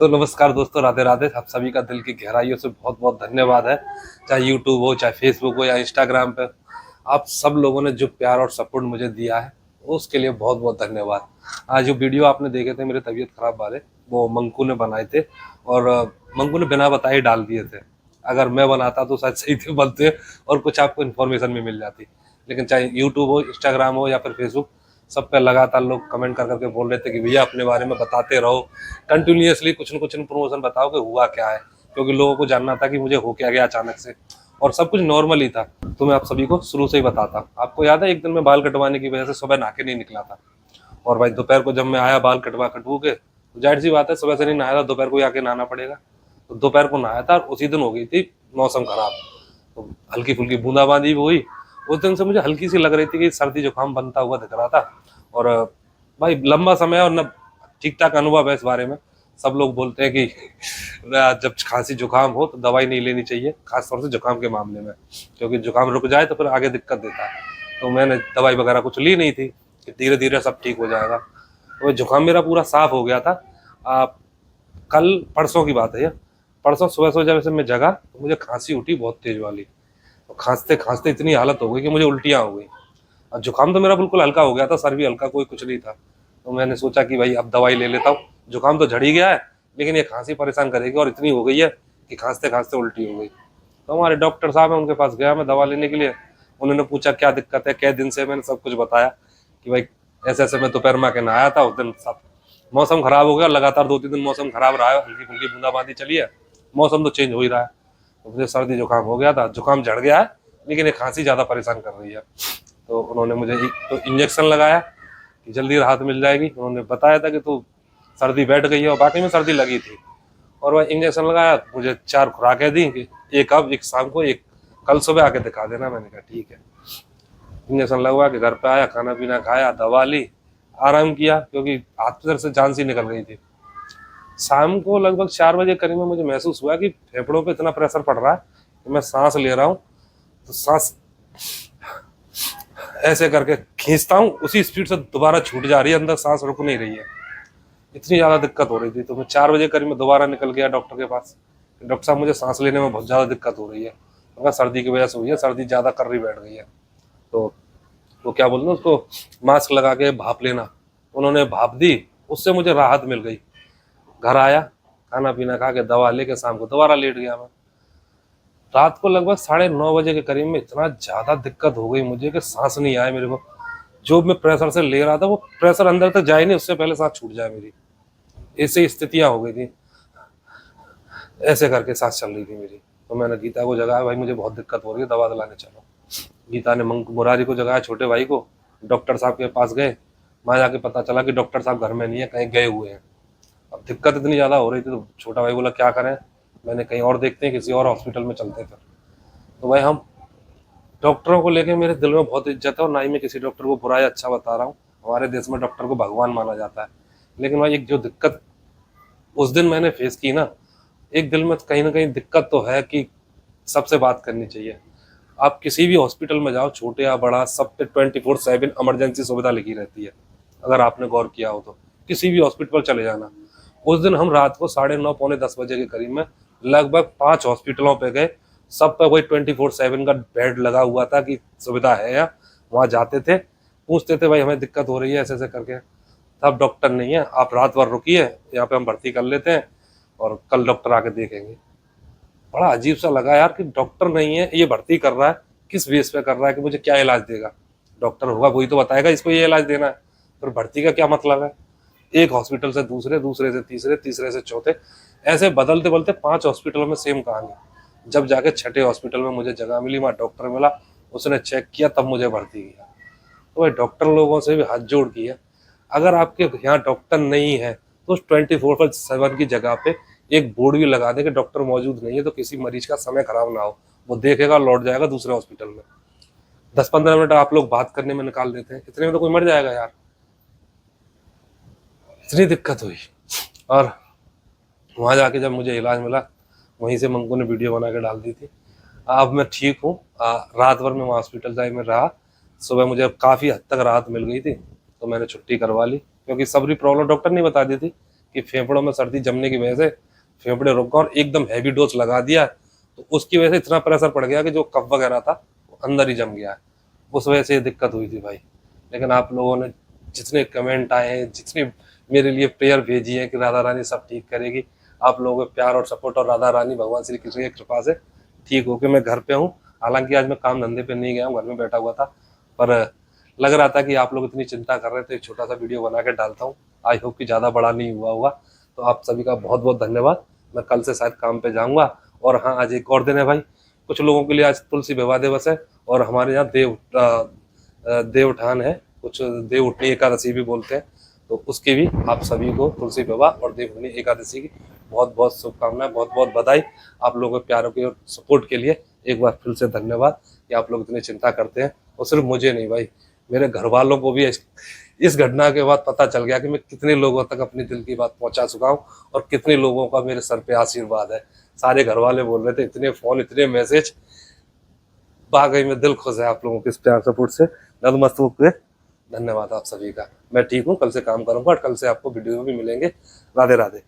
तो नमस्कार दोस्तों, राधे राधे। आप सभी का दिल की गहराइयों से बहुत बहुत धन्यवाद है। चाहे यूट्यूब हो, चाहे फेसबुक हो या इंस्टाग्राम पे, आप सब लोगों ने जो प्यार और सपोर्ट मुझे दिया है उसके लिए बहुत बहुत धन्यवाद। आज जो वीडियो आपने देखे थे मेरे तबीयत खराब वाले, वो मंकू ने बनाए थे और मंकू ने बिना बताए डाल दिए थे। अगर मैं बनाता तो शायद सही थे बनते और कुछ आपको इन्फॉर्मेशन भी मिल जाती। लेकिन चाहे यूट्यूब हो, इंस्टाग्राम हो या फिर फेसबुक, सब पे लगातार लोग कमेंट कर करके बोल रहे थे कि भैया अपने बारे में बताते रहो, कंटिन्यूअसली कुछ न कुछ इन्फॉर्मेशन बताओ कि हुआ क्या है, क्योंकि लोगों को जानना था कि मुझे हो क्या गया अचानक से। और सब कुछ नॉर्मल ही था। तो मैं आप सभी को शुरू से ही बताता। आपको याद है एक दिन मैं बाल कटवाने की वजह से सुबह नहा के नहीं निकला था, और भाई दोपहर को जब मैं आया बाल कटवा के, तो जाहिर सी बात है सुबह से नहीं नहाया था, दोपहर को आके नहाना पड़ेगा। तो दोपहर को नहाया था और उसी दिन हो गई थी मौसम खराब। तो हल्की फुल्की बूंदाबांदी भी हुई। उस दिन से मुझे हल्की सी लग रही थी कि सर्दी जुकाम बनता हुआ दिख रहा था। और भाई लंबा समय और न ठीक ठाक अनुभव है इस बारे में। सब लोग बोलते हैं कि जब खांसी जुकाम हो तो दवाई नहीं लेनी चाहिए, खासतौर से जुकाम के मामले में, क्योंकि जुकाम रुक जाए तो फिर आगे दिक्कत देता है। तो मैंने दवाई वगैरह कुछ ली नहीं थी कि धीरे धीरे सब ठीक हो जाएगा। तो जुकाम मेरा पूरा साफ हो गया था। आप कल परसों की बात है ये। परसों सुबह सुबह जब से मैं जगा तो मुझे खांसी उठी बहुत तेज वाली। तो खांसते खांसते इतनी हालत हो गई कि मुझे उल्टियाँ हो गई। और जुकाम तो मेरा बिल्कुल हल्का हो गया था, सर भी हल्का, कोई कुछ नहीं था। तो मैंने सोचा कि भाई अब दवाई ले लेता हूँ, जुकाम तो झड़ ही गया है, लेकिन ये खांसी परेशान करेगी और इतनी हो गई है कि खांसते खांसते उल्टी हो गई। तो हमारे डॉक्टर साहब हैं, उनके पास गया मैं दवा लेने के लिए। उन्होंने पूछा क्या दिक्कत है, क्या दिन से, मैंने सब कुछ बताया कि भाई ऐसे ऐसे मैं दोपहर में आके नहाया था, उस दिन सब मौसम खराब हो गया, लगातार 2-3 दिन मौसम खराब रहा है, हल्की फुल्की बूंदाबांदी चली है, मौसम तो चेंज हो ही रहा है। तो मुझे सर्दी जुकाम हो गया था, जुकाम झड़ गया है, लेकिन ये खांसी ज़्यादा परेशान कर रही है। तो उन्होंने मुझे एक तो इंजेक्शन लगाया कि जल्दी राहत मिल जाएगी। उन्होंने बताया था कि तू सर्दी बैठ गई है, और बाकी में सर्दी लगी थी। और वह इंजेक्शन लगाया, मुझे 4 खुराकें दी कि एक अब, एक शाम को, एक कल सुबह आके दिखा देना। मैंने कहा ठीक है। इंजेक्शन लगवा के घर पे आया, खाना पीना खाया, दवा ली, आराम किया, क्योंकि हाथ पैर से जान सी निकल गई थी। शाम को लगभग 4 बजे करीब में मुझे महसूस हुआ कि फेफड़ों पे इतना प्रेशर पड़ रहा है कि मैं सांस ले रहा हूँ तो सांस ऐसे करके खींचता हूँ, उसी स्पीड से दोबारा छूट जा रही है, अंदर सांस रुक नहीं रही है। इतनी ज़्यादा दिक्कत हो रही थी। तो मैं 4 बजे करीब में दोबारा निकल गया डॉक्टर के पास। डॉक्टर साहब मुझे सांस लेने में बहुत ज़्यादा दिक्कत हो रही है। तो सर्दी की वजह से हुई है, सर्दी ज़्यादा कर रही बैठ गई है। तो वो क्या बोलते हैं उसको, मास्क लगा के भाप लेना। उन्होंने भाप दी, उससे मुझे राहत मिल गई। घर आया, खाना पीना खा के दवा लेके शाम को दोबारा लेट गया मैं। रात को लगभग 9:30 बजे के करीब में इतना ज़्यादा दिक्कत हो गई मुझे कि सांस नहीं आया मेरे को। जो मैं प्रेशर से ले रहा था वो प्रेशर अंदर तक जाए नहीं, उससे पहले सांस छूट जाए मेरी। ऐसी स्थितियां हो गई थी, ऐसे करके सांस चल रही थी मेरी। तो मैंने गीता को जगाया, भाई मुझे बहुत दिक्कत हो रही है, दवा दिलाने चलो। गीता ने मुरारी को जगाया, छोटे भाई को। डॉक्टर साहब के पास गए। वहाँ जाके पता चला कि डॉक्टर साहब घर में नहीं है, कहीं गए हुए हैं। अब दिक्कत इतनी ज़्यादा हो रही थी तो छोटा भाई बोला क्या करें, मैंने कहीं और देखते हैं, किसी और हॉस्पिटल में चलते थे। तो भाई हम डॉक्टरों को लेके मेरे दिल में बहुत इज्जत है, और ना ही मैं किसी डॉक्टर को बुरा या अच्छा बता रहा हूँ। हमारे देश में डॉक्टर को भगवान माना जाता है। लेकिन भाई एक जो दिक्कत उस दिन मैंने फेस की ना, एक दिल में कहीं ना कहीं दिक्कत तो है कि सबसे बात करनी चाहिए। आप किसी भी हॉस्पिटल में जाओ, छोटे या बड़ा, सब पे 24/7 इमरजेंसी सुविधा लिखी रहती है। अगर आपने गौर किया हो तो किसी भी हॉस्पिटल चले जाना। उस दिन हम रात को 9:30 पौने 10 बजे के करीब में लगभग 5 हॉस्पिटलों पे गए। सब पे वही 24/7 का बेड लगा हुआ था कि सुविधा है या। वहाँ जाते थे, पूछते थे भाई हमें दिक्कत हो रही है ऐसे ऐसे करके। तब डॉक्टर नहीं है, आप रात भर रुकिए, यहाँ पे हम भर्ती कर लेते हैं और कल डॉक्टर आके देखेंगे। बड़ा अजीब सा लगा यार कि डॉक्टर नहीं है, ये भर्ती कर रहा है, किस बेस पे कर रहा है कि मुझे क्या इलाज देगा। डॉक्टर होगा वही तो बताएगा इसको ये इलाज देना है, फिर भर्ती का क्या मतलब है। एक हॉस्पिटल से दूसरे, दूसरे से तीसरे, तीसरे से चौथे, ऐसे बदलते बदलते 5 हॉस्पिटलों में सेम कहानी। जब जाके छठे हॉस्पिटल में मुझे जगह मिली, वहाँ डॉक्टर मिला, उसने चेक किया, तब मुझे भर्ती किया। तो भाई डॉक्टर लोगों से भी हाथ जोड़ किया, अगर आपके यहाँ डॉक्टर नहीं है तो उस 24/7 की जगह पे एक बोर्ड भी लगा दे कि डॉक्टर मौजूद नहीं है, तो किसी मरीज का समय खराब ना हो, वो देखेगा, लौट जाएगा दूसरे हॉस्पिटल में। 10-15 मिनट आप लोग बात करने में निकाल देते हैं, इतने में तो कोई मर जाएगा यार। इतनी दिक्कत हुई। और वहाँ जाके जब मुझे इलाज मिला, वहीं से मंकू ने वीडियो बना के डाल दी थी। अब मैं ठीक हूँ। रात भर में वहाँ हॉस्पिटल जाए में रहा। सुबह मुझे काफ़ी हद तक राहत मिल गई थी, तो मैंने छुट्टी करवा ली, क्योंकि सबरी प्रॉब्लम डॉक्टर ने बता दी थी कि फेफड़ों में सर्दी जमने की वजह से फेफड़े रुक गए और एकदम हैवी डोज लगा दिया, तो उसकी वजह से इतना प्रेशर पड़ गया कि जो कफ वगैरह था वो अंदर ही जम गया है। उस वजह से ये दिक्कत हुई थी भाई। लेकिन आप लोगों ने जितने कमेंट आए हैं, जितनी मेरे लिए प्रेयर भेजी है कि राधा रानी सब ठीक करेगी, आप लोगों के प्यार और सपोर्ट और राधा रानी भगवान श्री कृष्ण की कृपा से ठीक होके मैं घर पे हूँ। हालांकि आज मैं काम धंधे पे नहीं गया हूँ, घर में बैठा हुआ था, पर लग रहा था कि आप लोग इतनी चिंता कर रहे थे, एक छोटा सा वीडियो बना के डालता हूँ। आई होप कि ज़्यादा बड़ा नहीं हुआ होगा। तो आप सभी का बहुत बहुत धन्यवाद। मैं कल से शायद काम पे जाऊँगा। और हाँ, आज एक और दिन है भाई, कुछ लोगों के लिए आज तुलसी विवाह दिवस है, और हमारे यहाँ देव उठान है, कुछ देव उठनी एकादशी भी बोलते हैं। तो उसकी भी आप सभी को तुलसी विवाह और देव उठनी एकादशी की बहुत बहुत शुभकामनाएं, बहुत बहुत बधाई। आप लोगों के प्यारों के और सपोर्ट के लिए एक बार फिर से धन्यवाद कि आप लोग इतनी चिंता करते हैं। और सिर्फ मुझे नहीं भाई, मेरे घर वालों को भी इस घटना के बाद पता चल गया कि मैं कितने लोगों तक अपनी दिल की बात पहुंचा चुका हूं और कितने लोगों का मेरे सर पे आशीर्वाद है। सारे घर वाले बोल रहे थे, इतने फोन, इतने मैसेज, वाकई में दिल खुश है आप लोगों के इस प्यार सपोर्ट से। नतमस्तक हुए, धन्यवाद आप सभी का। मैं ठीक हूँ, कल से काम करूंगा और कल से आपको वीडियो भी मिलेंगे। राधे राधे।